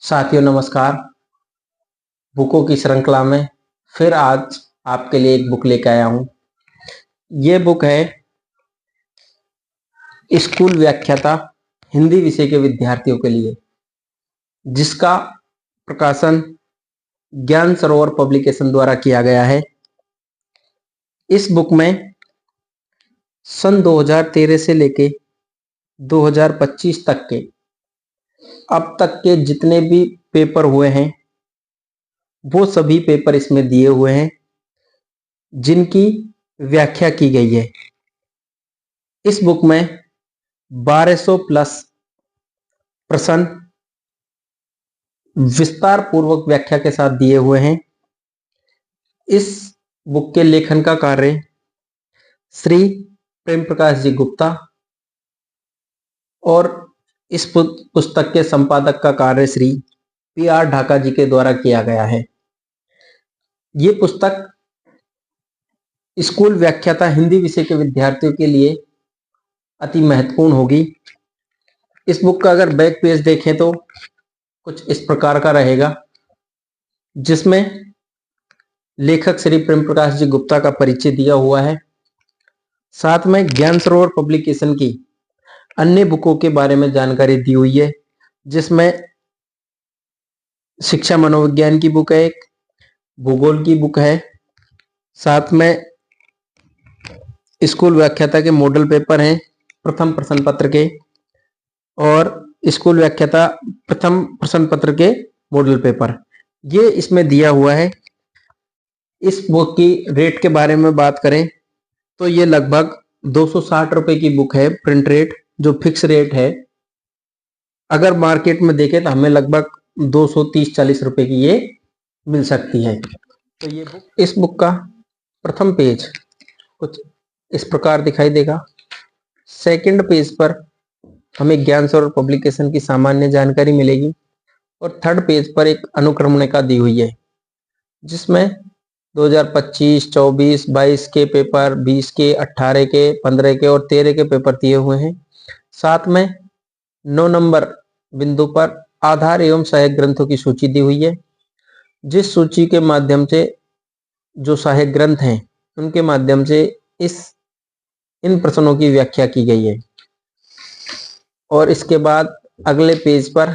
साथियों नमस्कार। बुकों की श्रृंखला में फिर आज आपके लिए एक बुक लेकर आया हूँ। ये बुक है स्कूल व्याख्याता हिंदी विषय के विद्यार्थियों के लिए, जिसका प्रकाशन ज्ञान सरोवर पब्लिकेशन द्वारा किया गया है। इस बुक में सन 2013 से लेके 2025 तक के अब तक के जितने भी पेपर हुए हैं वो सभी पेपर इसमें दिए हुए हैं, जिनकी व्याख्या की गई है। इस बुक में 1200 प्लस प्रश्न विस्तार पूर्वक व्याख्या के साथ दिए हुए हैं। इस बुक के लेखन का कार्य श्री प्रेम प्रकाश जी गुप्ता और इस पुस्तक के संपादक का कार्य श्री PR ढाका जी के द्वारा किया गया है। ये पुस्तक स्कूल व्याख्याता हिंदी विषय के विद्यार्थियों के लिए अति महत्वपूर्ण होगी। इस बुक का अगर बैक पेज देखें तो कुछ इस प्रकार का रहेगा, जिसमें लेखक श्री प्रेम प्रकाश जी गुप्ता का परिचय दिया हुआ है। साथ में ज्ञान सरोवर पब्लिकेशन की अन्य बुकों के बारे में जानकारी दी हुई है, जिसमें शिक्षा मनोविज्ञान की बुक है, एक भूगोल की बुक है, साथ में स्कूल व्याख्याता के मॉडल पेपर हैं प्रथम प्रश्न पत्र के, और स्कूल व्याख्याता प्रथम प्रश्न पत्र के मॉडल पेपर, ये इसमें दिया हुआ है। इस बुक की रेट के बारे में बात करें तो ये लगभग 260 रुपए की बुक है, प्रिंट रेट जो फिक्स रेट है। अगर मार्केट में देखें तो हमें लगभग 230-40 रुपए की ये मिल सकती है। तो ये बुक, इस बुक का प्रथम पेज कुछ इस प्रकार दिखाई देगा। सेकंड पेज पर हमें ज्ञान सरोवर पब्लिकेशन की सामान्य जानकारी मिलेगी और थर्ड पेज पर एक अनुक्रमणिका दी हुई है, जिसमें 2025, 24, 22 के पेपर, 20 के, 18 के, 15 के और 13 के पेपर दिए हुए हैं। साथ में 9 नंबर बिंदु पर आधार एवं सहायक ग्रंथों की सूची दी हुई है, जिस सूची के माध्यम से जो सहायक ग्रंथ हैं उनके माध्यम से इन प्रश्नों की व्याख्या की गई है। और इसके बाद अगले पेज पर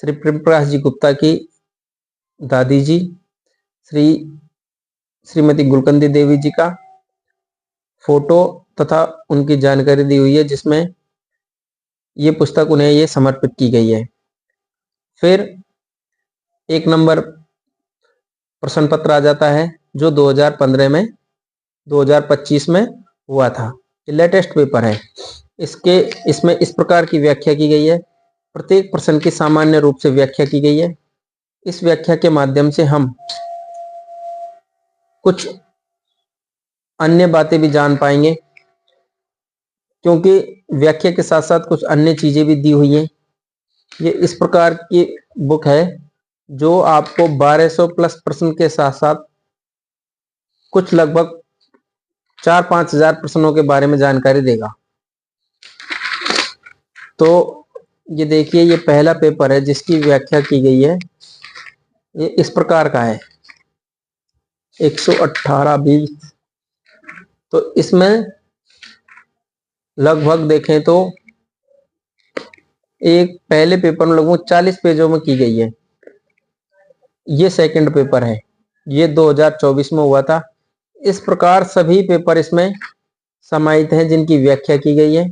श्री प्रेम प्रकाश जी गुप्ता की दादी जी श्रीमती गुलकंदी देवी जी का फोटो तथा उनकी जानकारी दी हुई है, जिसमें ये पुस्तक उन्हें ये समर्पित की गई है। फिर 1 नंबर प्रश्न पत्र आ जाता है जो 2015 में 2025 में हुआ था, ये लेटेस्ट पेपर है। इसमें इस प्रकार की व्याख्या की गई है। प्रत्येक प्रश्न की सामान्य रूप से व्याख्या की गई है। इस व्याख्या के माध्यम से हम कुछ अन्य बातें भी जान पाएंगे, क्योंकि व्याख्या के साथ साथ कुछ अन्य चीजें भी दी हुई हैं। ये इस प्रकार की बुक है जो आपको 1200 प्लस प्रश्न के साथ साथ कुछ लगभग 4-5 हजार प्रश्नों के बारे में जानकारी देगा। तो ये देखिए, ये पहला पेपर है जिसकी व्याख्या की गई है। ये इस प्रकार का है 118-20। तो इसमें लगभग देखें तो एक पहले पेपर में लगभग 40 पेजों में की गई है। ये सेकंड पेपर है, ये 2024 में हुआ था। इस प्रकार सभी पेपर इसमें समाहित हैं जिनकी व्याख्या की गई है।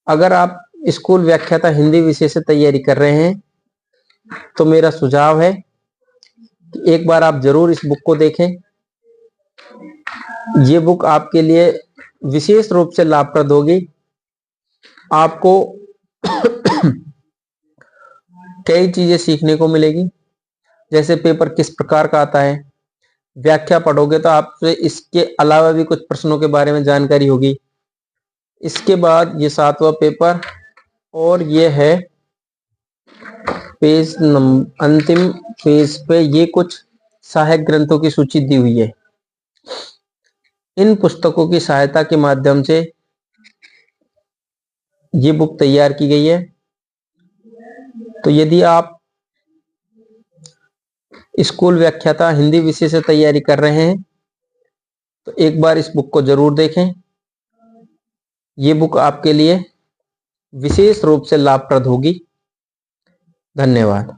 अगर आप स्कूल व्याख्याता हिंदी विषय से तैयारी कर रहे हैं तो मेरा सुझाव है कि एक बार आप जरूर इस बुक को देखें। ये बुक आपके लिए विशेष रूप से लाभप्रद होगी। आपको कई चीजें सीखने को मिलेगी, जैसे पेपर किस प्रकार का आता है। व्याख्या पढ़ोगे तो आपसे इसके अलावा भी कुछ प्रश्नों के बारे में जानकारी होगी। इसके बाद ये 7वां पेपर, और ये है पेज अंतिम पेज पे ये कुछ सहायक ग्रंथों की सूची दी हुई है। इन पुस्तकों की सहायता के माध्यम से ये बुक तैयार की गई है। तो यदि आप स्कूल व्याख्याता हिंदी विषय से तैयारी कर रहे हैं तो एक बार इस बुक को जरूर देखें। ये बुक आपके लिए विशेष रूप से लाभप्रद होगी। धन्यवाद।